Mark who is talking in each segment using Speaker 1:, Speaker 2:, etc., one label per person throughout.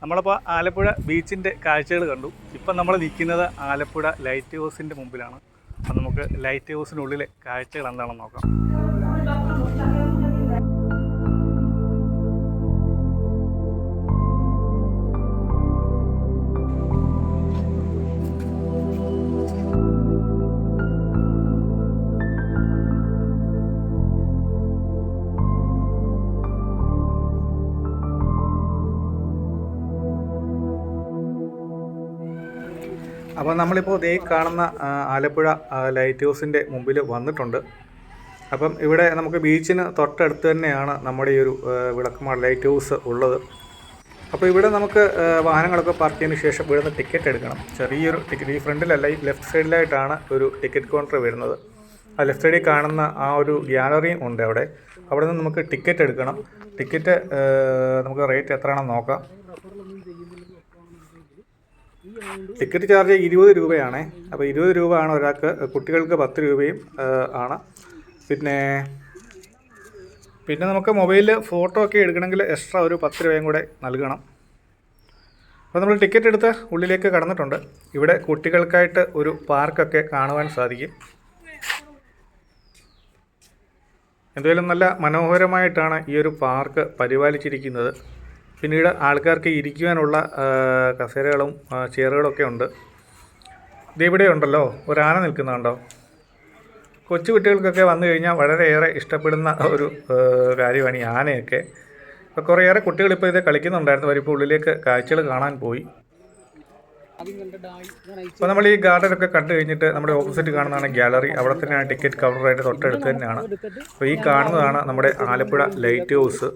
Speaker 1: നമ്മളിപ്പോൾ ആലപ്പുഴ ബീച്ചിൻ്റെ കാഴ്ചകൾ കണ്ടു. ഇപ്പം നമ്മൾ നിൽക്കുന്നത് ആലപ്പുഴ ലൈറ്റ് ഹൗസിൻ്റെ മുമ്പിലാണ്. അപ്പം നമുക്ക് ലൈറ്റ് ഹൗസിനുള്ളിലെ കാഴ്ചകൾ എന്താണെന്ന് നോക്കാം. അപ്പോൾ നമ്മളിപ്പോൾ ദേ കാണുന്ന ആലപ്പുഴ ലൈറ്റ് ഹൗസിൻ്റെ മുമ്പിൽ വന്നിട്ടുണ്ട്. അപ്പം ഇവിടെ നമുക്ക് ബീച്ചിന് തൊട്ടടുത്ത് തന്നെയാണ് നമ്മുടെ ഈ ഒരു വിളക്കുമാട് ലൈറ്റ് ഹൗസ് ഉള്ളത്. അപ്പോൾ ഇവിടെ നമുക്ക് വാഹനങ്ങളൊക്കെ പാർക്ക് ചെയ്തതിന് ശേഷം ഇവിടുന്ന് ടിക്കറ്റ് എടുക്കണം. ചെറിയൊരു ടിക്കറ്റ്, ഈ ഫ്രണ്ടിലല്ല, ഈ ലെഫ്റ്റ് സൈഡിലായിട്ടാണ് ഒരു ടിക്കറ്റ് കൗണ്ടർ വരുന്നത്. ആ ലെഫ്റ്റ് സൈഡിൽ കാണുന്ന ആ ഒരു ഗ്യാലറിയും ഉണ്ട് അവിടെ നിന്ന് നമുക്ക് ടിക്കറ്റ് എടുക്കണം. ടിക്കറ്റ് നമുക്ക് റേറ്റ് എത്രയാണെന്ന് നോക്കാം. ടിക്കറ്റ് ചാർജ് 20 രൂപയാണ്. അപ്പോൾ 20 രൂപ ആണ് ഒരാൾക്ക്, കുട്ടികൾക്ക് 10 രൂപയും ആണ്. പിന്നെ നമുക്ക് മൊബൈലിൽ ഫോട്ടോ ഒക്കെ എടുക്കണമെങ്കിൽ എക്സ്ട്രാ ഒരു 10 രൂപയും കൂടെ നൽകണം. അപ്പോൾ നമ്മൾ ടിക്കറ്റ് എടുത്ത് ഉള്ളിലേക്ക് കടന്നിട്ടുണ്ട്. ഇവിടെ കുട്ടികൾക്കായിട്ട് ഒരു പാർക്കൊക്കെ കാണുവാൻ സാധിക്കും. എന്തായാലും നല്ല മനോഹരമായിട്ടാണ് ഈ ഒരു പാർക്ക് പരിപാലിച്ചിരിക്കുന്നത്. പിന്നീട് ആൾക്കാർക്ക് ഇരിക്കുവാനുള്ള കസേരകളും ചെയറുകളൊക്കെ ഉണ്ട്. ഇതിവിടെ ഉണ്ടല്ലോ ഒരു ആന നിൽക്കുന്നുണ്ടോ. കൊച്ചു കുട്ടികൾക്കൊക്കെ വന്നു കഴിഞ്ഞാൽ വളരെയേറെ ഇഷ്ടപ്പെടുന്ന ഒരു കാര്യമാണ് ഈ ആനയൊക്കെ. ഇപ്പോൾ കുറേയേറെ കുട്ടികളിപ്പോൾ ഇത് കളിക്കുന്നുണ്ടായിരുന്നു. അവരിപ്പോൾ ഉള്ളിലേക്ക് കാഴ്ചകൾ കാണാൻ പോയി. അപ്പോൾ നമ്മൾ ഈ ഗാർഡനൊക്കെ കണ്ടു കഴിഞ്ഞിട്ട് നമ്മുടെ ഓപ്പോസിറ്റ് കാണുന്നതാണ് ഗ്യാലറി. അവിടെ തന്നെയാണ് ടിക്കറ്റ് കൗണ്ടറായിട്ട് തൊട്ടടുത്ത് തന്നെയാണ്. അപ്പോൾ ഈ കാണുന്നതാണ് നമ്മുടെ ആലപ്പുഴ ലൈറ്റ് ഹൗസ്.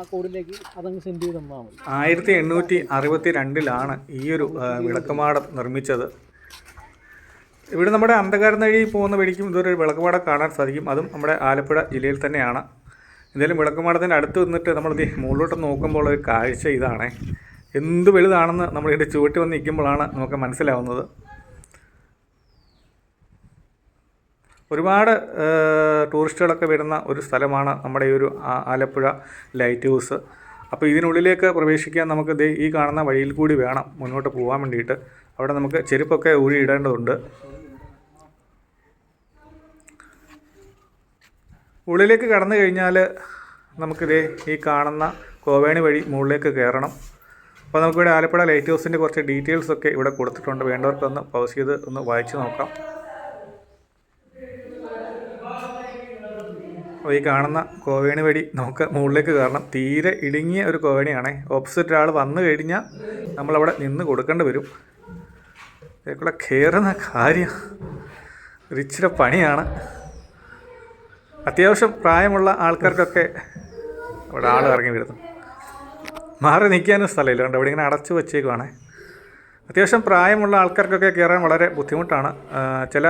Speaker 1: 1862 ഈ ഒരു വിളക്കുമാടം നിർമ്മിച്ചത്. ഇവിടെ നമ്മുടെ അന്ധകാരനഴി പോകുന്ന വഴിക്കും ഇതൊരു വിളക്കുമാടം കാണാൻ സാധിക്കും. അതും നമ്മുടെ ആലപ്പുഴ ജില്ലയിൽ തന്നെയാണ്. എന്തായാലും വിളക്കുമാടത്തിൻ്റെ അടുത്ത് നിന്നിട്ട് നമ്മൾ മുകളിലോട്ട് നോക്കുമ്പോൾ ഒരു കാഴ്ച ഇതാണ്. എന്ത് വലുതാണെന്ന് നമ്മളിവിടെ ചുവട്ടി വന്ന് നിൽക്കുമ്പോഴാണ് നമുക്ക് മനസ്സിലാവുന്നത്. ഒരുപാട് ടൂറിസ്റ്റുകളൊക്കെ വരുന്ന ഒരു സ്ഥലമാണ് നമ്മുടെ ഈ ഒരു ആലപ്പുഴ ലൈറ്റ് ഹൗസ്. അപ്പോൾ ഇതിനുള്ളിലേക്ക് പ്രവേശിക്കാൻ നമുക്ക് ഈ കാണുന്ന വഴിയിൽ കൂടി വേണം മുന്നോട്ട് പോകാൻ വേണ്ടിയിട്ട്. അവിടെ നമുക്ക് ചെരുപ്പൊക്കെ ഊരിയിടേണ്ടതുണ്ട്. ഉള്ളിലേക്ക് കടന്നു കഴിഞ്ഞാൽ നമുക്കിതേ ഈ കാണുന്ന കോവേണി വഴി മുകളിലേക്ക് കയറണം. അപ്പോൾ നമുക്കിവിടെ ആലപ്പുഴ ലൈറ്റ് ഹൗസിൻ്റെ കുറച്ച് ഡീറ്റെയിൽസൊക്കെ ഇവിടെ കൊടുത്തിട്ടുണ്ട്. വേണ്ടവർക്കൊന്ന് പൗസ് ചെയ്ത് ഒന്ന് വായിച്ച് നോക്കാം. അപ്പോൾ ഈ കാണുന്ന കോവേണി വഴി നമുക്ക് മുകളിലേക്ക് കയറണം. തീരെ ഇടുങ്ങിയ ഒരു കോവേണിയാണേ. ഓപ്പോസിറ്റ് ഒരാൾ വന്നു കഴിഞ്ഞാൽ നമ്മളവിടെ നിന്ന് കൊടുക്കേണ്ടി വരും. ഇതിലേക്കൂടെ കയറുന്ന കാര്യം ഇച്ചിരി പണിയാണ്. അത്യാവശ്യം പ്രായമുള്ള ആൾക്കാർക്കൊക്കെ അവിടെ ആൾ ഇറങ്ങി വരുന്നു. മാറി നിൽക്കാനും സ്ഥലമില്ല. കണ്ടോ, ഇവിടെ ഇങ്ങനെ അടച്ചു വെച്ചേക്കുവാണേ. അത്യാവശ്യം പ്രായമുള്ള ആൾക്കാർക്കൊക്കെ കയറാൻ വളരെ ബുദ്ധിമുട്ടാണ്. ചില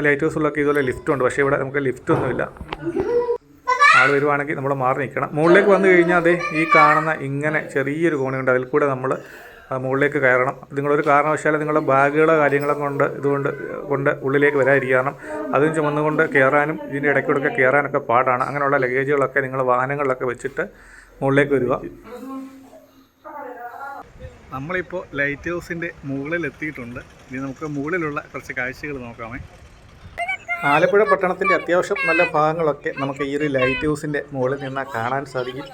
Speaker 1: ലൈറ്റ് ഹൗസുകളിലൊക്കെ ഇതുപോലെ ലിഫ്റ്റുണ്ട്. പക്ഷേ ഇവിടെ നമുക്ക് ലിഫ്റ്റൊന്നുമില്ല. ആൾ വരുവാണെങ്കിൽ നമ്മൾ മാറി നിൽക്കണം. മുകളിലേക്ക് വന്നു കഴിഞ്ഞാൽ അതെ ഈ കാണുന്ന ഇങ്ങനെ ചെറിയൊരു കോണിയുണ്ട്. അതിൽ കൂടെ നമ്മൾ മുകളിലേക്ക് കയറണം. നിങ്ങളൊരു കാരണവശാലും നിങ്ങളുടെ ബാഗുകളോ കാര്യങ്ങളോ കൊണ്ട് ഉള്ളിലേക്ക് വരാതിരിക്കുക. കാരണം അതും ചുമന്നുകൊണ്ട് കയറാനും ഇതിൻ്റെ ഇടയ്ക്കൂടെ കയറാനൊക്കെ പാടാണ്. അങ്ങനെയുള്ള ലഗേജുകളൊക്കെ നിങ്ങൾ വാഹനങ്ങളിലൊക്കെ വെച്ചിട്ട് മുകളിലേക്ക് വരിക. നമ്മളിപ്പോൾ ലൈറ്റ് ഹൗസിൻ്റെ മുകളിൽ എത്തിയിട്ടുണ്ട്. ഇനി നമുക്ക് മുകളിലുള്ള കുറച്ച് കാഴ്ചകൾ നോക്കാമേ. ആലപ്പുഴ പട്ടണത്തിൻ്റെ അത്യാവശ്യം നല്ല ഭാഗങ്ങളൊക്കെ നമുക്ക് ഈ ഒരു ലൈറ്റ് ഹൗസിൻ്റെ മുകളിൽ നിന്നാൽ കാണാൻ സാധിക്കും.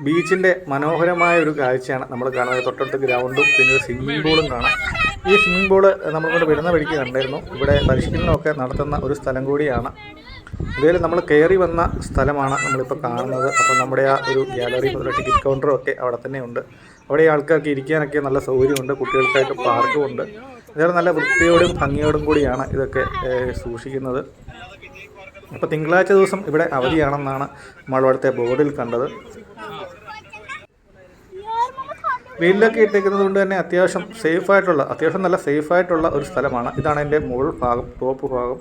Speaker 1: ബീച്ചിൻ്റെ മനോഹരമായ ഒരു കാഴ്ചയാണ് നമ്മൾ കാണുന്നത്. തൊട്ടടുത്ത് ഗ്രൗണ്ടും പിന്നെ ഒരു സ്വിമ്മിംഗ് പൂളും കാണാം. ഈ സ്വിമ്മിംഗ് പൂള് നമ്മളിവിടെ വരുന്ന വഴിക്ക് കണ്ടായിരുന്നു. ഇവിടെ പരിശീലനമൊക്കെ നടത്തുന്ന ഒരു സ്ഥലം കൂടിയാണ്. എന്തായാലും നമ്മൾ കയറി വന്ന സ്ഥലമാണ് നമ്മളിപ്പോൾ കാണുന്നത്. അപ്പോൾ നമ്മുടെ ആ ഒരു ഗ്യാലറി മുതൽ ടിക്കറ്റ് കൗണ്ടറും ഒക്കെ അവിടെ തന്നെ ഉണ്ട്. അവിടെ ആൾക്കാർക്ക് ഇരിക്കാനൊക്കെ നല്ല സൗകര്യമുണ്ട്. കുട്ടികൾക്കായിട്ട് പാർക്കും ഉണ്ട്. എന്തായാലും നല്ല വൃത്തിയോടും ഭംഗിയോടും കൂടിയാണ് ഇതൊക്കെ സൂക്ഷിക്കുന്നത്. അപ്പോൾ തിങ്കളാഴ്ച ദിവസം ഇവിടെ അവധിയാണെന്നാണ് നമ്മൾ അവിടുത്തെ ബോർഡിൽ കണ്ടത്. വെയിലൊക്കെ ഇട്ടേക്കുന്നത് കൊണ്ട് തന്നെ അത്യാവശ്യം നല്ല സേഫായിട്ടുള്ള ഒരു സ്ഥലമാണ്. ഇതാണ് എൻ്റെ മുകൾ ഭാഗം, ടോപ്പ് ഭാഗം.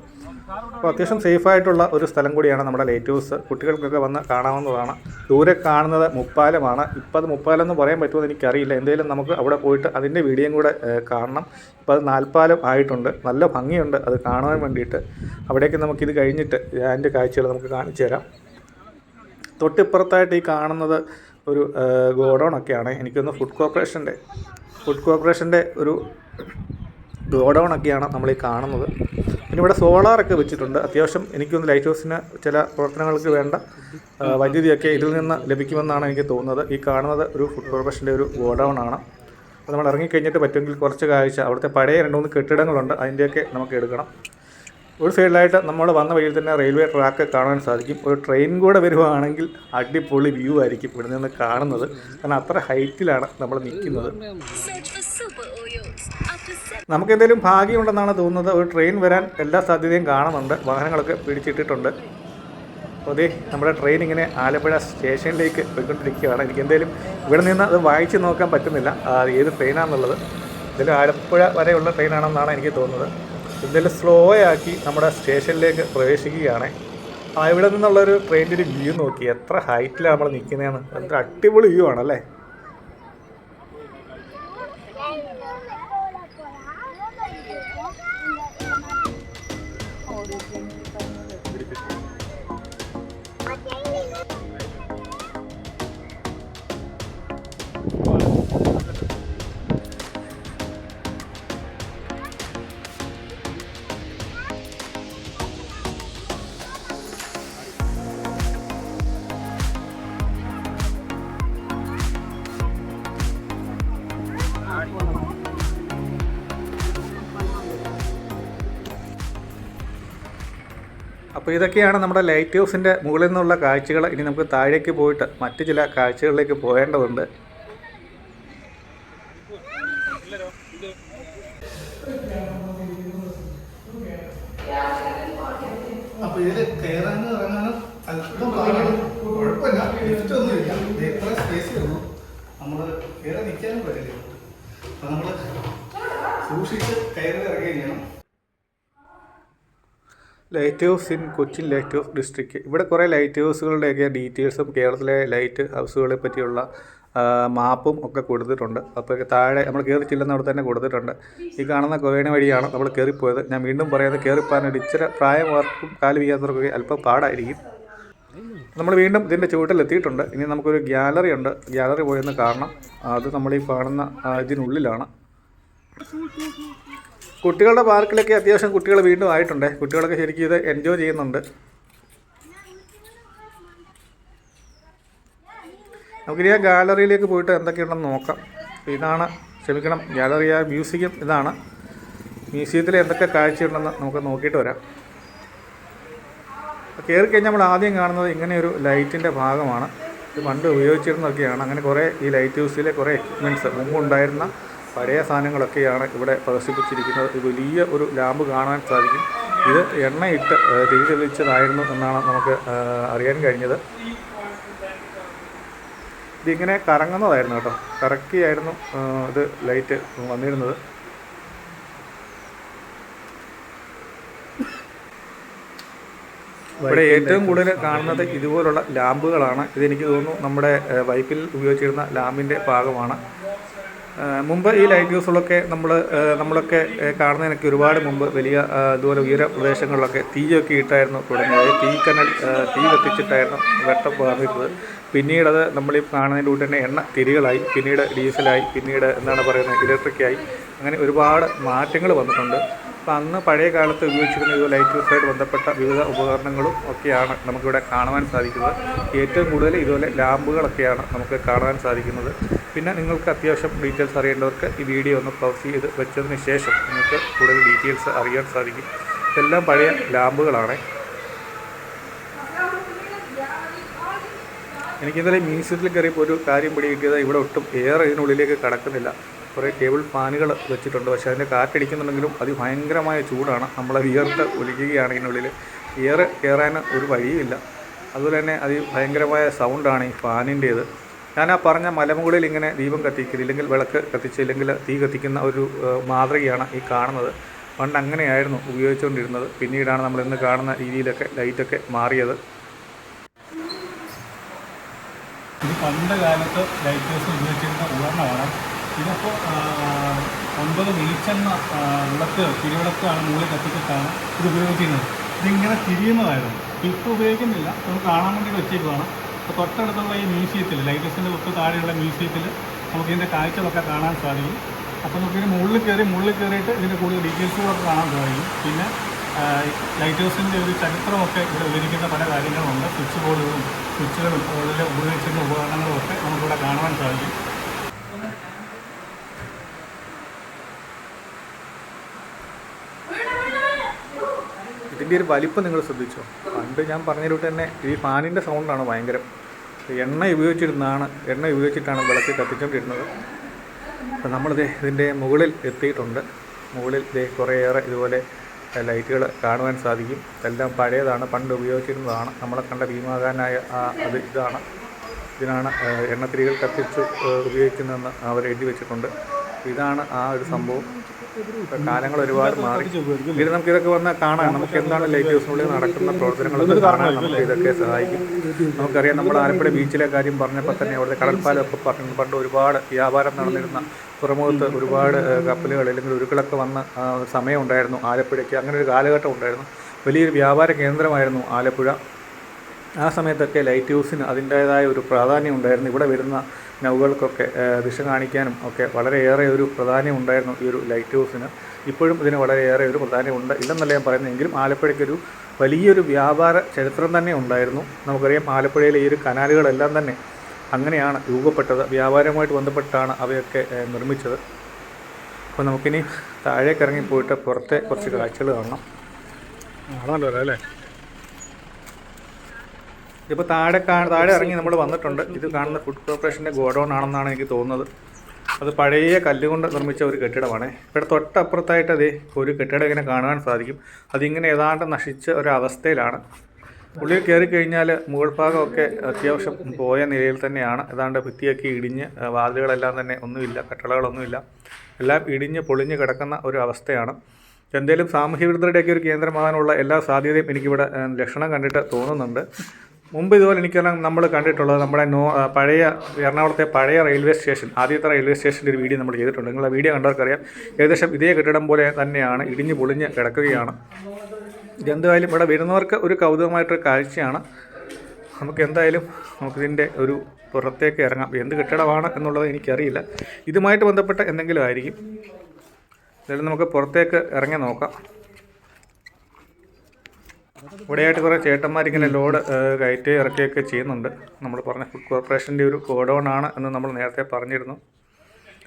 Speaker 1: അപ്പോൾ അത്യാവശ്യം സേഫായിട്ടുള്ള ഒരു സ്ഥലം കൂടിയാണ് നമ്മുടെ ലൈറ്റ് ഹൗസ്. കുട്ടികൾക്കൊക്കെ വന്ന് കാണാവുന്നതാണ്. ദൂരെ കാണുന്നത് മുപ്പാലമാണ്. ഇപ്പോൾ അത് മുപ്പാലം എന്ന് പറയാൻ പറ്റുമോ എന്ന് എനിക്കറിയില്ല. എന്തായാലും നമുക്ക് അവിടെ പോയിട്ട് അതിൻ്റെ വീഡിയോയും കൂടെ കാണണം. ഇപ്പോൾ അത് 4 പാലം ആയിട്ടുണ്ട്. നല്ല ഭംഗിയുണ്ട് അത് കാണുവാൻ വേണ്ടിയിട്ട്. അവിടേക്ക് നമുക്കിത് കഴിഞ്ഞിട്ട് അതിൻ്റെ കാഴ്ചകൾ നമുക്ക് കാണിച്ചു തരാം. തൊട്ടിപ്പുറത്തായിട്ട് ഈ കാണുന്നത് ഒരു ഗോഡൗണൊക്കെയാണ്. എനിക്കൊന്ന് ഫുഡ് കോർപ്പറേഷൻ്റെ ഒരു ഗോഡൗണൊക്കെയാണ് നമ്മളീ കാണുന്നത്. പിന്നെ ഇവിടെ സോളാറൊക്കെ വെച്ചിട്ടുണ്ട്. അത്യാവശ്യം എനിക്കൊന്ന് ലൈറ്റ് ഹൗസിന് ചില പ്രവർത്തനങ്ങൾക്ക് വേണ്ട വൈദ്യുതിയൊക്കെ ഇതിൽ നിന്ന് ലഭിക്കുമെന്നാണ് എനിക്ക് തോന്നുന്നത്. ഈ കാണുന്നത് ഒരു ഫുഡ് കോർപ്പറേഷൻ്റെ ഒരു ഗോഡൗണാണ്. അപ്പോൾ നമ്മൾ ഇറങ്ങിക്കഴിഞ്ഞിട്ട് പറ്റുമെങ്കിൽ കുറച്ച് കാഴ്ച അവിടുത്തെ പഴയ 2-3 കെട്ടിടങ്ങളുണ്ട്, അതിൻ്റെയൊക്കെ നമുക്ക് എടുക്കണം. ഒരു സൈഡിലായിട്ട് നമ്മൾ വന്ന വഴിയിൽ തന്നെ റെയിൽവേ ട്രാക്ക് കാണാൻ സാധിക്കും. ഒരു ട്രെയിൻ കൂടെ വരുവാണെങ്കിൽ അടിപൊളി വ്യൂ ആയിരിക്കും ഇവിടെ നിന്ന് കാണുന്നത്. കാരണം അത്ര ഹൈറ്റിലാണ് നമ്മൾ നിൽക്കുന്നത്. നമുക്ക് എന്തെങ്കിലും ഭാഗ്യമുണ്ടെന്നാണ് തോന്നുന്നത്. ഒരു ട്രെയിൻ വരാൻ എല്ലാ സാധ്യതയും കാണുന്നുണ്ട്. വാഹനങ്ങളൊക്കെ പിടിച്ചിട്ടിട്ടുണ്ട്. അപ്പോൾ അതേ നമ്മുടെ ട്രെയിൻ ഇങ്ങനെ ആലപ്പുഴ സ്റ്റേഷനിലേക്ക് പോയിക്കൊണ്ടിരിക്കുകയാണ്. എനിക്ക് എന്തെങ്കിലും ഇവിടെ നിന്ന് അത് വായിച്ച് നോക്കാൻ പറ്റുന്നില്ല ഏത് ട്രെയിനാണെന്നുള്ളത്. ഇതിൽ ആലപ്പുഴ വരെയുള്ള ട്രെയിനാണെന്നാണ് എനിക്ക് തോന്നുന്നത്. എന്തെങ്കിലും സ്ലോ ആക്കി നമ്മുടെ സ്റ്റേഷനിലേക്ക് പ്രവേശിക്കുകയാണ്. ഇവിടെ നിന്നുള്ളൊരു ട്രെയിനിൻ്റെ ഒരു വ്യൂ നോക്കി, എത്ര ഹൈറ്റിലാണ് നമ്മൾ നിൽക്കുന്നതെന്ന്. എത്ര അടിപൊളി വ്യൂ ആണല്ലേ. അപ്പോൾ ഇതൊക്കെയാണ് നമ്മുടെ ലൈറ്റ് ഹൗസിൻ്റെ മുകളിൽ നിന്നുള്ള കാഴ്ചകൾ. ഇനി നമുക്ക് താഴേക്ക് പോയിട്ട് മറ്റു ചില കാഴ്ചകളിലേക്ക് പോകേണ്ടതുണ്ട്. അപ്പോൾ ഇതിൽ കയറാനും ഇറങ്ങാനും അല്പം പാടാണ്. കുഴപ്പമില്ല, ലിഫ്റ്റ് ഒന്നുമില്ല. എത്ര സ്പേസേ ഉള്ളൂ, നമ്മൾ കയറി നിൽക്കാനും പറ്റില്ല. അപ്പോൾ നമ്മൾ സൂക്ഷിച്ച് കയറി ഇറങ്ങുകയും ചെയ്യണം. Light house in Cochin light house district. ഇവിടെ കുറേ ലൈറ്റ് ഹൗസുകളുടെയൊക്കെ ഡീറ്റെയിൽസും കേരളത്തിലെ ലൈറ്റ് ഹൗസുകളെ പറ്റിയുള്ള മാപ്പും ഒക്കെ കൊടുത്തിട്ടുണ്ട്. അപ്പോൾ താഴെ നമ്മൾ കയറി ചെല്ലുന്നവിടെ തന്നെ കൊടുത്തിട്ടുണ്ട്. ഈ കാണുന്ന കോവേണി വഴിയാണ് നമ്മൾ കയറിപ്പോയത്. ഞാൻ വീണ്ടും പറയുന്നത്, കയറിപ്പോകാനായിട്ട് ഇച്ചിരി പ്രായമാർക്കും കാല് വയ്യാത്തവർക്കൊക്കെ അല്പം പാടായിരിക്കും. നമ്മൾ വീണ്ടും ഇതിൻ്റെ ചുവട്ടിലെത്തിയിട്ടുണ്ട്. ഇനി നമുക്കൊരു ഗ്യാലറി ഉണ്ട്, ഗ്യാലറി പോയെന്ന് കാണണം. അത് നമ്മളീ കാണുന്ന ഇതിനുള്ളിലാണ്. കുട്ടികളുടെ പാർക്കിലൊക്കെ അത്യാവശ്യം കുട്ടികൾ വീണ്ടും ആയിട്ടുണ്ട്. കുട്ടികളൊക്കെ ശരിക്കും ഇത് എൻജോയ് ചെയ്യുന്നുണ്ട്. നമുക്കിനി ആ ഗാലറിയിലേക്ക് പോയിട്ട് എന്തൊക്കെയുണ്ടെന്ന് നോക്കാം. ഇതാണ്, ക്ഷമിക്കണം, ഗാലറി, ആ മ്യൂസിയം ഇതാണ്. മ്യൂസിയത്തിൽ എന്തൊക്കെ കാഴ്ചയുണ്ടെന്ന് നമുക്ക് നോക്കിയിട്ട് വരാം. കയറിക്കഴിഞ്ഞാൽ നമ്മൾ ആദ്യം കാണുന്നത് ഇങ്ങനെയൊരു ലൈറ്റിൻ്റെ ഭാഗമാണ്. ഇത് പണ്ട് ഉപയോഗിച്ചിരുന്നതൊക്കെയാണ്. അങ്ങനെ കുറേ ഈ ലൈറ്റ് ഹൗസിലെ കുറേ എക്യുപ്മെൻറ്റ്സ്, മുമ്പുണ്ടായിരുന്ന പഴയ സാധനങ്ങളൊക്കെയാണ് ഇവിടെ പ്രദർശിപ്പിച്ചിരിക്കുന്നത്. ഇത് വലിയ ഒരു ലാമ്പ് കാണാൻ സാധിക്കും. ഇത് എണ്ണയിട്ട് തീ തെളിച്ചതായിരുന്നു എന്നാണ് നമുക്ക് അറിയാൻ കഴിഞ്ഞത്. ഇതിങ്ങനെ കറങ്ങുന്നതായിരുന്നു കേട്ടോ, കറക്കിയായിരുന്നു ഇത് ലൈറ്റ് വന്നിരുന്നത്. ഇവിടെ ഏറ്റവും കൂടുതൽ കാണുന്നത് ഇതുപോലുള്ള ലാമ്പുകളാണ്. ഇതെനിക്ക് തോന്നുന്നു നമ്മുടെ വൈപ്പിൽ ഉപയോഗിച്ചിരുന്ന ലാമ്പിൻ്റെ ഭാഗമാണ്. മുമ്പ് ഈ ലൈറ്റ് ഹൗസുകളൊക്കെ നമ്മളൊക്കെ കാണുന്നതിനൊക്കെ ഒരുപാട് മുമ്പ് വലിയ ഇതുപോലെ ഉയര പ്രദേശങ്ങളിലൊക്കെ തീയൊക്കെ ഇട്ടായിരുന്നു തുടങ്ങിയത്. തീ കത്തിച്ചിട്ടായിരുന്നു വെട്ടം വന്നിരുന്നത്. പിന്നീടത് നമ്മളീ കാണുന്നതിൻ്റെ കൂടെ തന്നെ എണ്ണ തിരികളായി, പിന്നീട് ഡീസലായി, പിന്നീട് എന്താണ് പറയുന്നത് ഇലക്ട്രിക്കായി. അങ്ങനെ ഒരുപാട് മാറ്റങ്ങൾ വന്നിട്ടുണ്ട്. അപ്പോൾ അന്ന് പഴയ കാലത്ത് ഉപയോഗിച്ചിരുന്ന ഈ ലൈറ്റ് ഹൗസുമായിട്ട് ബന്ധപ്പെട്ട വിവിധ ഉപകരണങ്ങളും ഒക്കെയാണ് നമുക്കിവിടെ കാണുവാൻ സാധിക്കുന്നത്. ഏറ്റവും കൂടുതൽ ഇതുപോലെ ലാമ്പുകളൊക്കെയാണ് നമുക്ക് കാണാൻ സാധിക്കുന്നത്. പിന്നെ നിങ്ങൾക്ക് അത്യാവശ്യം ഡീറ്റെയിൽസ് അറിയേണ്ടവർക്ക് ഈ വീഡിയോ ഒന്ന് പൗസ് ചെയ്ത് വെച്ചതിന് ശേഷം നിങ്ങൾക്ക് കൂടുതൽ ഡീറ്റെയിൽസ് അറിയാൻ സാധിക്കും. ഇതെല്ലാം പഴയ ലാമ്പുകളാണ്. എനിക്കിന്നലെ മ്യൂസിയത്തിൽ കയറിയപ്പോൾ ഒരു കാര്യം പിടികിട്ടിയത്, ഇവിടെ ഒട്ടും എയർ ഇതിനുള്ളിലേക്ക് കടക്കുന്നില്ല. കുറേ കേബിൾ ഫാനുകൾ വെച്ചിട്ടുണ്ട്. പക്ഷേ അതിൻ്റെ കാറ്റടിക്കുന്നുണ്ടെങ്കിലും അതിഭയങ്കരമായ ചൂടാണ്. നമ്മളെ വിയർത്ത് ഒലിക്കുകയാണ് ഇതിനുള്ളിൽ. എയർ കയറാൻ ഒരു വഴിയുമില്ല. അതുപോലെ തന്നെ അതിഭയങ്കരമായ സൗണ്ടാണ് ഈ ഫാനിൻ്റേത്. ഞാൻ ആ പറഞ്ഞ മലമുകളിൽ ഇങ്ങനെ ദീപം കത്തിക്കില്ലെങ്കിൽ വിളക്ക് കത്തിച്ചില്ലെങ്കിൽ തീ കത്തിക്കുന്ന ഒരു മാതൃകയാണ് ഈ കാണുന്നത്. പണ്ട് അങ്ങനെയായിരുന്നു ഉപയോഗിച്ചുകൊണ്ടിരുന്നത്. പിന്നീടാണ് നമ്മൾ ഇന്ന് കാണുന്ന രീതിയിലൊക്കെ ലൈറ്റൊക്കെ മാറിയത്. ഇത് പണ്ട് കാലത്ത് ലൈറ്റ് ഹൗസ് ഉപയോഗിച്ചിരുന്ന ഉപകരണമാണ്. ഇതിപ്പോൾ 9 വെളിച്ചെണ്ണ വിളക്ക്, തിരിവിളക്കാണ് മുകളിൽ കത്തിച്ചിട്ടാണ് ഇത് ഉപയോഗിക്കുന്നത്. ഇതിങ്ങനെ തിരിയുന്നതായിരുന്നു. ഇപ്പോൾ ഉപയോഗിക്കുന്നില്ല, നമുക്ക് കാണാൻ വേണ്ടി വെച്ചേക്കുവാണ്. അപ്പോൾ തൊട്ടടുത്തുള്ള ഈ മ്യൂസിയത്തിൽ, ലൈറ്റ് ഹൗസിൻ്റെ തൊട്ട് താഴെയുള്ള മ്യൂസിയത്തിൽ നമുക്കിതിൻ്റെ കാഴ്ചകളൊക്കെ കാണാൻ സാധിക്കും. അപ്പോൾ നമുക്കിതിന് മുകളിൽ കയറിയിട്ട് ഇതിൻ്റെ കൂടുതൽ ഡീറ്റെയിൽസുകളൊക്കെ കാണാൻ സാധിക്കും. പിന്നെ ലൈറ്റ് ഹൗസിൻ്റെ ഒരു ചരിത്രമൊക്കെ ഇവിടെ വിവരിക്കുന്ന പല കാര്യങ്ങളുണ്ട്. സ്വിച്ചുകളും അതുപോലെ ഉപയോഗിച്ചിരുന്ന ഉപകരണങ്ങളും ഒക്കെ നമുക്കിവിടെ കാണുവാൻ സാധിക്കും. ഇതിൻ്റെ ഒരു വലിപ്പം നിങ്ങൾ ശ്രദ്ധിച്ചോ? പണ്ട് ഞാൻ പറഞ്ഞതിലൂടെ തന്നെ ഈ ഫാനിൻ്റെ സൗണ്ടാണ് ഭയങ്കരം. എണ്ണ ഉപയോഗിച്ചിട്ടാണ് വിളക്ക് കത്തിച്ചുകൊണ്ടിരുന്നത്. അപ്പോൾ നമ്മളിത് ഇതിൻ്റെ മുകളിൽ എത്തിയിട്ടുണ്ട്. മുകളിൽ കുറേയേറെ ഇതുപോലെ ലൈറ്റുകൾ കാണുവാൻ സാധിക്കും. എല്ലാം പഴയതാണ്, പണ്ട് ഉപയോഗിച്ചിരുന്നതാണ്. നമ്മളെ കണ്ട ഭീമാകാരനായ ഇതിനാണ് എണ്ണത്തിരികൾ കത്തിച്ച് ഉപയോഗിക്കുന്നതെന്ന് അവർ എഴുതി വെച്ചിട്ടുണ്ട്. ഇതാണ് ആ ഒരു സംഭവം. കാലങ്ങൾ ഒരുപാട് മാറി. ഇത് നമുക്കിതൊക്കെ വന്നാൽ കാണാം. നമുക്ക് എന്താണ് ലൈറ്റ് ഹൗസിനുള്ളിൽ നടക്കുന്ന പ്രവർത്തനങ്ങളൊക്കെ കാണാൻ നമുക്ക് ഇതൊക്കെ സഹായിക്കും. നമുക്കറിയാം, നമ്മൾ ആലപ്പുഴ ബീച്ചിലെ കാര്യം പറഞ്ഞപ്പോൾ തന്നെ അവിടുത്തെ കടൽപ്പാലമൊക്കെ പറഞ്ഞു. പണ്ട് ഒരുപാട് വ്യാപാരം നടന്നിരുന്ന തുറമുഖത്ത് ഒരുപാട് കപ്പലുകൾ അല്ലെങ്കിൽ ഉരുക്കളൊക്കെ വന്ന സമയമുണ്ടായിരുന്നു ആലപ്പുഴയ്ക്ക്. അങ്ങനെ ഒരു കാലഘട്ടം ഉണ്ടായിരുന്നു. വലിയൊരു വ്യാപാര കേന്ദ്രമായിരുന്നു ആലപ്പുഴ. ആ സമയത്തൊക്കെ ലൈറ്റ് ഹൗസിന് അതിൻ്റേതായ ഒരു പ്രാധാന്യം ഉണ്ടായിരുന്നു. ഇവിടെ വരുന്ന നൗകകൾക്കൊക്കെ ദിശ കാണിക്കാനും ഒക്കെ വളരെയേറെ ഒരു പ്രാധാന്യം ഉണ്ടായിരുന്നു ഈ ഒരു ലൈറ്റ് ഹൗസിന്. ഇപ്പോഴും ഇതിന് വളരെയേറെ ഒരു പ്രാധാന്യമുണ്ട്, ഇല്ലെന്നല്ല ഞാൻ പറയുന്നതെങ്കിലും ആലപ്പുഴയ്ക്കൊരു വലിയൊരു വ്യാപാര ചരിത്രം തന്നെ ഉണ്ടായിരുന്നു. നമുക്കറിയാം, ആലപ്പുഴയിലെ ഈ ഒരു കനാലുകളെല്ലാം തന്നെ അങ്ങനെയാണ് രൂപപ്പെട്ടത്. വ്യാപാരവുമായിട്ട് ബന്ധപ്പെട്ടാണ് അവയൊക്കെ നിർമ്മിച്ചത്. അപ്പോൾ നമുക്കിനി താഴേക്ക് ഇറങ്ങി പോയിട്ട് പുറത്തെ കുറച്ച് കാഴ്ചകൾ കാണണം. ആണല്ലോ അല്ലേ? ഇപ്പോൾ താഴെ ഇറങ്ങി നമ്മൾ വന്നിട്ടുണ്ട്. ഇത് കാണുന്ന ഫുഡ് കോർപ്പറേഷൻ്റെ ഗോഡൗൺ ആണെന്നാണ് എനിക്ക് തോന്നുന്നത്. അത് പഴയ കല്ലുകൊണ്ട് നിർമ്മിച്ച ഒരു കെട്ടിടമാണ്. ഇവിടെ തൊട്ടപ്പുറത്തായിട്ട് ഒരു കെട്ടിടം ഇങ്ങനെ കാണാൻ സാധിക്കും. അതിങ്ങനെ ഏതാണ്ട് നശിച്ച ഒരവസ്ഥയിലാണ്. ഉള്ളിൽ കയറി കഴിഞ്ഞാൽ മുകൾ ഭാഗമൊക്കെ അത്യാവശ്യം പോയ നിലയിൽ തന്നെയാണ്. ഏതാണ്ട് ഭിത്തിയൊക്കെ ഇടിഞ്ഞ് വാതിലുകളെല്ലാം തന്നെ ഒന്നുമില്ല, കട്ടളകളൊന്നുമില്ല, എല്ലാം ഇടിഞ്ഞ് പൊളിഞ്ഞ് കിടക്കുന്ന ഒരു അവസ്ഥയാണ്. എന്തെങ്കിലും സാമൂഹ്യ വിരുദ്ധരുടെയൊക്കെ ഒരു കേന്ദ്രമാകാനുള്ള എല്ലാ സാധ്യതയും എനിക്കിവിടെ ലക്ഷണം കണ്ടിട്ട് തോന്നുന്നുണ്ട്. മുമ്പ് ഇതുപോലെ എനിക്കെല്ലാം നമ്മൾ കണ്ടിട്ടുള്ളത് നമ്മുടെ പഴയ എറണാകുളത്തെ പഴയ റെയിൽവേ സ്റ്റേഷൻ, ആദ്യത്തെ റെയിൽവേ സ്റ്റേഷൻ്റെ ഒരു വീഡിയോ നമ്മൾ ചെയ്തിട്ടുണ്ട്. നിങ്ങൾ ആ വീഡിയോ കണ്ടവർക്കറിയാം. ഏകദേശം ഇതേ കെട്ടിടം പോലെ തന്നെയാണ്, ഇടിഞ്ഞ് പൊളിഞ്ഞ് കിടക്കുകയാണ്. എന്തായാലും ഇവിടെ വരുന്നവർക്ക് ഒരു കൗതുകമായിട്ടൊരു കാഴ്ചയാണ്. നമുക്കിതിൻ്റെ ഒരു പുറത്തേക്ക് ഇറങ്ങാം. എന്ത് കെട്ടിടമാണ് എന്നുള്ളത് എനിക്കറിയില്ല. ഇതുമായിട്ട് ബന്ധപ്പെട്ട എന്തെങ്കിലും ആയിരിക്കും. എന്തായാലും നമുക്ക് പുറത്തേക്ക് ഇറങ്ങി നോക്കാം. ഇവിടെയായിട്ട് കുറേ ചേട്ടന്മാരിങ്ങനെ ലോഡ് കയറ്റി ഇറക്കുകയൊക്കെ ചെയ്യുന്നുണ്ട്. നമ്മൾ പറഞ്ഞ ഫുഡ് കോർപ്പറേഷൻ്റെ ഒരു ഗോഡൗൺ ആണ് എന്ന് നമ്മൾ നേരത്തെ പറഞ്ഞിരുന്നു.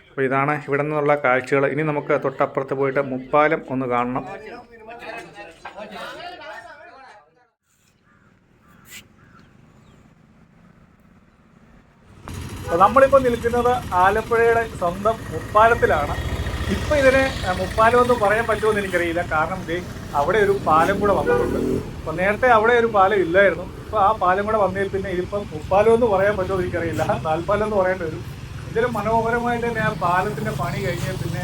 Speaker 1: അപ്പോൾ ഇതാണ് ഇവിടെ നിന്നുള്ള കാഴ്ചകൾ. ഇനി നമുക്ക് തൊട്ടപ്പുറത്ത് പോയിട്ട് മുപ്പാലം ഒന്ന് കാണണം. നമ്മളിപ്പോൾ നിൽക്കുന്നത് ആലപ്പുഴയുടെ സ്വന്തം മുപ്പാലത്തിലാണ്. ഇപ്പോൾ ഇതിനെ മുപ്പാലം എന്ന് പറയാൻ പറ്റുമെന്ന് എനിക്കറിയില്ല. കാരണം അവിടെ ഒരു പാലം കൂടെ വന്നിട്ടുണ്ട്. അപ്പോൾ നേരത്തെ അവിടെ ഒരു പാലം ഇല്ലായിരുന്നു. ഇപ്പോൾ ആ പാലം കൂടെ വന്നതിൽ പിന്നെ ഇതിപ്പം മുപ്പാലം എന്ന് പറയാൻ പറ്റുമോ എനിക്കറിയില്ല, നാൽപ്പാലം എന്ന് പറയേണ്ടി വരും. ഇതിലും മനോഹരമായിട്ട് തന്നെ ആ പാലത്തിൻ്റെ പണി കഴിഞ്ഞാൽ പിന്നെ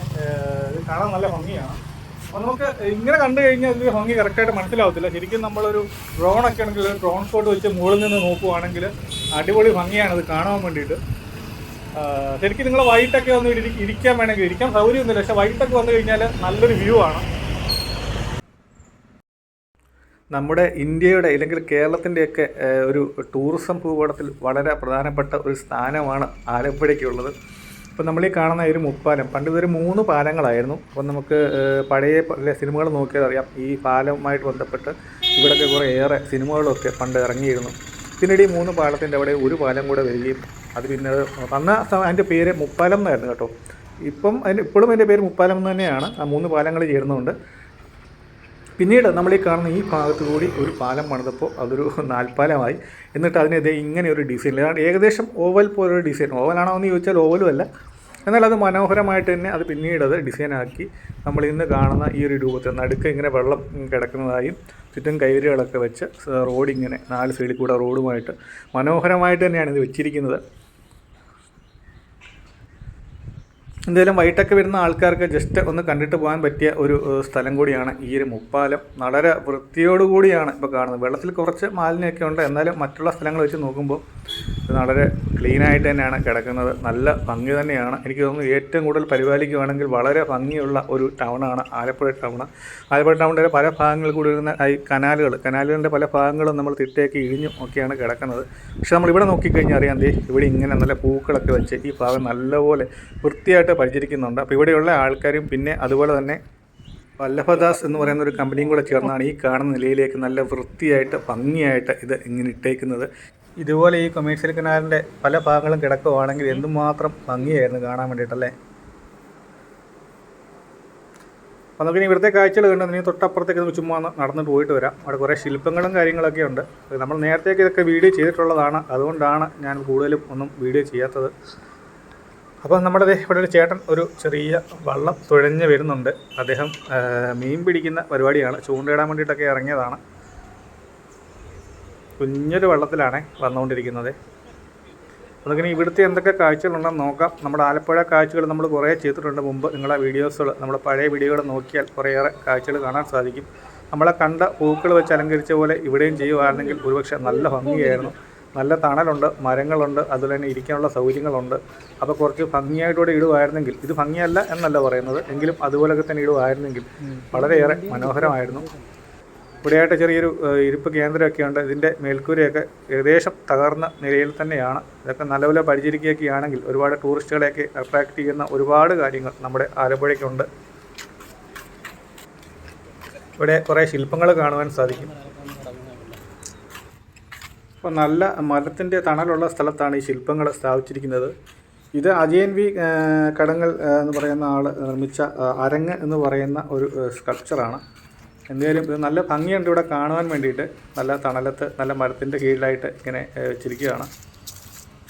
Speaker 1: ഇത് കാണാൻ നല്ല ഭംഗിയാണ്. അപ്പോൾ നമുക്ക് ഇങ്ങനെ കണ്ടു കഴിഞ്ഞാൽ ഇതിൻ്റെ ഭംഗി കറക്റ്റായിട്ട് മനസ്സിലാവത്തില്ല. ശരിക്കും നമ്മളൊരു ഡ്രോണൊക്കെ ആണെങ്കിൽ ഒരു ഡ്രോൺ ഷോട്ട് വെച്ച് മുകളിൽ നിന്ന് നോക്കുവാണെങ്കിൽ അടിപൊളി ഭംഗിയാണ് ഇത് കാണാൻ വേണ്ടിയിട്ട്. ശരിക്കും നിങ്ങൾ വൈകിട്ടൊക്കെ വന്ന് ഇരിക്കാൻ വേണമെങ്കിൽ ഇരിക്കാൻ സൗകര്യമൊന്നുമില്ല, പക്ഷേ വൈകിട്ടൊക്കെ വന്നു കഴിഞ്ഞാൽ നല്ലൊരു വ്യൂ ആണ്. നമ്മുടെ ഇന്ത്യയുടെ അല്ലെങ്കിൽ കേരളത്തിൻ്റെയൊക്കെ ഒരു ടൂറിസം ഭൂപടത്തിൽ വളരെ പ്രധാനപ്പെട്ട ഒരു സ്ഥാനമാണ് ആലപ്പുഴയ്ക്കുള്ളത്. ഇപ്പോൾ നമ്മളീ കാണുന്ന ഒരു മുപ്പാലം, പണ്ട് ഇതൊരു 3 പാലങ്ങളായിരുന്നു. അപ്പോൾ നമുക്ക് പഴയ സിനിമകൾ നോക്കിയാൽ അറിയാം, ഈ പാലവുമായിട്ട് ബന്ധപ്പെട്ട് ഇവിടെയൊക്കെ കുറേയേറെ സിനിമകളൊക്കെ പണ്ട് ഇറങ്ങിയിരുന്നു. പിന്നീട് ഈ 3 പാലത്തിൻ്റെ അവിടെ ഒരു പാലം കൂടെ വരികയും അത് പിന്നെ അന്ന് അതിൻ്റെ പേര് മുപ്പാലം എന്നായിരുന്നു കേട്ടോ. ഇപ്പോഴും അതിൻ്റെ പേര് മുപ്പാലം എന്ന് തന്നെയാണ്. ആ 3 പാലങ്ങൾ ചേർന്നുകൊണ്ട് പിന്നീട് നമ്മൾ ഈ കാണുന്ന ഈ ഭാഗത്ത് കൂടി ഒരു പാലം പണിതപ്പോൾ അതൊരു 4 പാലമായി. എന്നിട്ട് അതിന് ഇങ്ങനെ ഒരു ഡിസൈൻ, ഏകദേശം ഓവൽ പോലൊരു ഡിസൈൻ. ഓവലാണോ എന്ന് ചോദിച്ചാൽ ഓവലും അല്ല, എന്നാൽ അത് മനോഹരമായിട്ട് തന്നെ അത് പിന്നീട് അത് ഡിസൈനാക്കി നമ്മൾ ഇന്ന് കാണുന്ന ഈ ഒരു രൂപത്തിൽ നടുക്ക് ഇങ്ങനെ വെള്ളം കിടക്കുന്നതായും ചുറ്റും കൈവരികളൊക്കെ വെച്ച് റോഡിങ്ങനെ 4 സൈഡിൽ കൂടെ റോഡുമായിട്ട് മനോഹരമായിട്ട് തന്നെയാണ് ഇത് വെച്ചിരിക്കുന്നത്. എന്തായാലും വൈകിട്ടൊക്കെ വരുന്ന ആൾക്കാർക്ക് ജസ്റ്റ് ഒന്ന് കണ്ടിട്ട് പോകാൻ പറ്റിയ ഒരു സ്ഥലം കൂടിയാണ് ഈ ഒരു മുപ്പാലം. വളരെ വൃത്തിയോടുകൂടിയാണ് ഇപ്പോൾ കാണുന്നത്. വെള്ളത്തിൽ കുറച്ച് മാലിന്യമൊക്കെ ഉണ്ട്, എന്നാലും മറ്റുള്ള സ്ഥലങ്ങൾ വെച്ച് നോക്കുമ്പോൾ വളരെ ക്ലീനായിട്ട് തന്നെയാണ് കിടക്കുന്നത്. നല്ല ഭംഗി തന്നെയാണ്. എനിക്ക് തോന്നുന്നു ഏറ്റവും കൂടുതൽ പരിപാലിക്കുകയാണെങ്കിൽ വളരെ ഭംഗിയുള്ള ഒരു ടൗണാണ് ആലപ്പുഴ ടൗൺ. ആലപ്പുഴ ടൗണിൻ്റെ പല ഭാഗങ്ങളിൽ കൂടി വരുന്ന ഈ കനാലുകളുടെ പല ഭാഗങ്ങളും നമ്മൾ തിട്ടയൊക്കെ ഇഴിഞ്ഞും ഒക്കെയാണ് കിടക്കുന്നത്. പക്ഷെ നമ്മളിവിടെ നോക്കിക്കഴിഞ്ഞാൽ അറിയാം, ഇവിടെ ഇങ്ങനെ നല്ല പൂക്കളൊക്കെ വെച്ച് ഈ ഭാഗം നല്ലപോലെ വൃത്തിയായിട്ട് പരിചരിക്കുന്നുണ്ട്. അപ്പോൾ ഇവിടെയുള്ള ആൾക്കാരും പിന്നെ അതുപോലെ തന്നെ വല്ലഭദാസ് എന്ന് പറയുന്ന ഒരു കമ്പനിയും കൂടെ ചേർന്നാണ് ഈ കാണുന്ന നിലയിലേക്ക് നല്ല വൃത്തിയായിട്ട് ഭംഗിയായിട്ട് ഇത് ഇങ്ങനെ ഇട്ടേക്കുന്നത്. ഇതുപോലെ ഈ കൊമേഴ്സ്യൽ കനാലിൻ്റെ പല ഭാഗങ്ങളും കിടക്കുകയാണെങ്കിൽ എന്തുമാത്രം ഭംഗിയായിരുന്നു കാണാൻ വേണ്ടിയിട്ടല്ലേ. അപ്പോൾ നമുക്കിനി ഇവിടുത്തെ കാഴ്ചകൾ കണ്ട് ഇനി തൊട്ടപ്പുറത്തേക്ക് നമുക്ക് ചുമ്മാ നടന്നിട്ട് പോയിട്ട് വരാം. അവിടെ കുറേ ശില്പങ്ങളും കാര്യങ്ങളൊക്കെ ഉണ്ട്. നമ്മൾ നേരത്തേക്ക് ഇതൊക്കെ വീഡിയോ ചെയ്തിട്ടുള്ളതാണ്, അതുകൊണ്ടാണ് ഞാൻ കൂടുതലും ഒന്നും വീഡിയോ ചെയ്യാത്തത്. അപ്പോൾ നമ്മുടെ ഇവിടെ ഒരു ചേട്ടൻ ഒരു ചെറിയ വള്ളം തുഴഞ്ഞ് വരുന്നുണ്ട്. അദ്ദേഹം മീൻ പിടിക്കുന്ന പരിപാടിയാണ്, ചൂണ്ടയിടാൻ വേണ്ടിയിട്ടൊക്കെ ഇറങ്ങിയതാണ്. കുഞ്ഞൊരു വെള്ളത്തിലാണ് വന്നുകൊണ്ടിരിക്കുന്നത്. അതൊക്കെ ഇവിടുത്തെ എന്തൊക്കെ കാഴ്ചകളുണ്ടെന്ന് നോക്കാം. നമ്മുടെ ആലപ്പുഴ കാഴ്ചകൾ നമ്മൾ കുറേ ചെയ്തിട്ടുണ്ട് മുമ്പ്. നിങ്ങളെ വീഡിയോസുകൾ, നമ്മുടെ പഴയ വീഡിയോകൾ നോക്കിയാൽ കുറേയേറെ കാഴ്ചകൾ കാണാൻ സാധിക്കും. നമ്മളെ കണ്ട പൂക്കൾ വെച്ച് അലങ്കരിച്ച പോലെ ഇവിടെയും ചെയ്യുകയാണെങ്കിൽ ഒരുപക്ഷെ നല്ല ഭംഗിയായിരുന്നു. നല്ല തണലുണ്ട്, മരങ്ങളുണ്ട്, അതുപോലെ തന്നെ ഇരിക്കാനുള്ള സൗകര്യങ്ങളുണ്ട്. അപ്പോൾ കുറച്ച് ഭംഗിയായിട്ടൂടെ ഇടുമായിരുന്നെങ്കിൽ, ഇത് ഭംഗിയല്ല എന്നല്ല പറയുന്നത്, എങ്കിലും അതുപോലൊക്കെ തന്നെ ഇടുമായിരുന്നെങ്കിൽ വളരെയേറെ മനോഹരമായിരുന്നു. ഇവിടെയായിട്ട് ചെറിയൊരു ഇരിപ്പ് കേന്ദ്രമൊക്കെ ഉണ്ട്. ഇതിൻ്റെ മേൽക്കൂരയൊക്കെ ഏകദേശം തകർന്ന നിലയിൽ തന്നെയാണ്. ഇതൊക്കെ നല്ലപോലെ പരിചരിക്കുകയൊക്കെയാണെങ്കിൽ ഒരുപാട് ടൂറിസ്റ്റുകളെയൊക്കെ അട്രാക്റ്റ് ചെയ്യുന്ന ഒരുപാട് കാര്യങ്ങൾ നമ്മുടെ ആലപ്പുഴയ്ക്കുണ്ട്. ഇവിടെ കുറേ ശില്പങ്ങൾ കാണുവാൻ സാധിക്കും. അപ്പോൾ നല്ല മരത്തിൻ്റെ തണലുള്ള സ്ഥലത്താണ് ഈ ശില്പങ്ങൾ സ്ഥാപിച്ചിരിക്കുന്നത്. ഇത് അജയൻ വി കടങ്ങൽ എന്ന് പറയുന്ന ആൾ നിർമ്മിച്ച അരങ്ങ് എന്ന് പറയുന്ന ഒരു സ്കൾപ്ചറാണ്. എന്തായാലും ഇത് നല്ല ഭംഗിയുണ്ട് ഇവിടെ കാണുവാൻ വേണ്ടിയിട്ട്. നല്ല തണലത്ത് നല്ല മരത്തിൻ്റെ കീഴിലായിട്ട് ഇങ്ങനെ വെച്ചിരിക്കുകയാണ്.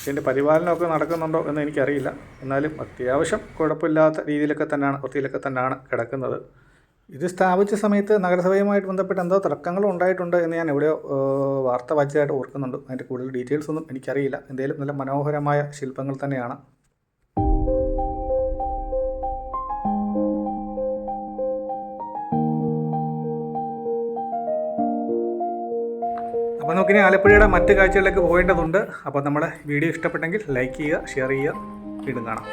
Speaker 1: ഇതിൻ്റെ പരിപാലനമൊക്കെ നടക്കുന്നുണ്ടോ എന്ന് എനിക്കറിയില്ല, എന്നാലും അത്യാവശ്യം കുഴപ്പമില്ലാത്ത രീതിയിലൊക്കെ തന്നെയാണ്, വൃത്തിയിലൊക്കെ തന്നെയാണ് കിടക്കുന്നത്. ഇത് സ്ഥാപിച്ച സമയത്ത് നഗരസഭയുമായിട്ട് ബന്ധപ്പെട്ട് എന്തോ തർക്കങ്ങളും ഉണ്ടായിട്ടുണ്ട് എന്ന് ഞാൻ എവിടെയോ വാർത്ത വായിച്ചതായിട്ട് ഓർക്കുന്നുണ്ട്. അതിൻ്റെ കൂടുതൽ ഡീറ്റെയിൽസ് ഒന്നും എനിക്കറിയില്ല. എന്തായാലും നല്ല മനോഹരമായ ശില്പങ്ങൾ തന്നെയാണ്. അപ്പോൾ നമുക്കിനി ആലപ്പുഴയുടെ മറ്റ് കാഴ്ചകളിലേക്ക് പോകേണ്ടതുണ്ട്. അപ്പോൾ നമ്മുടെ വീഡിയോ ഇഷ്ടപ്പെട്ടെങ്കിൽ ലൈക്ക് ചെയ്യുക, ഷെയർ ചെയ്യുക. വീണ്ടും കാണാം.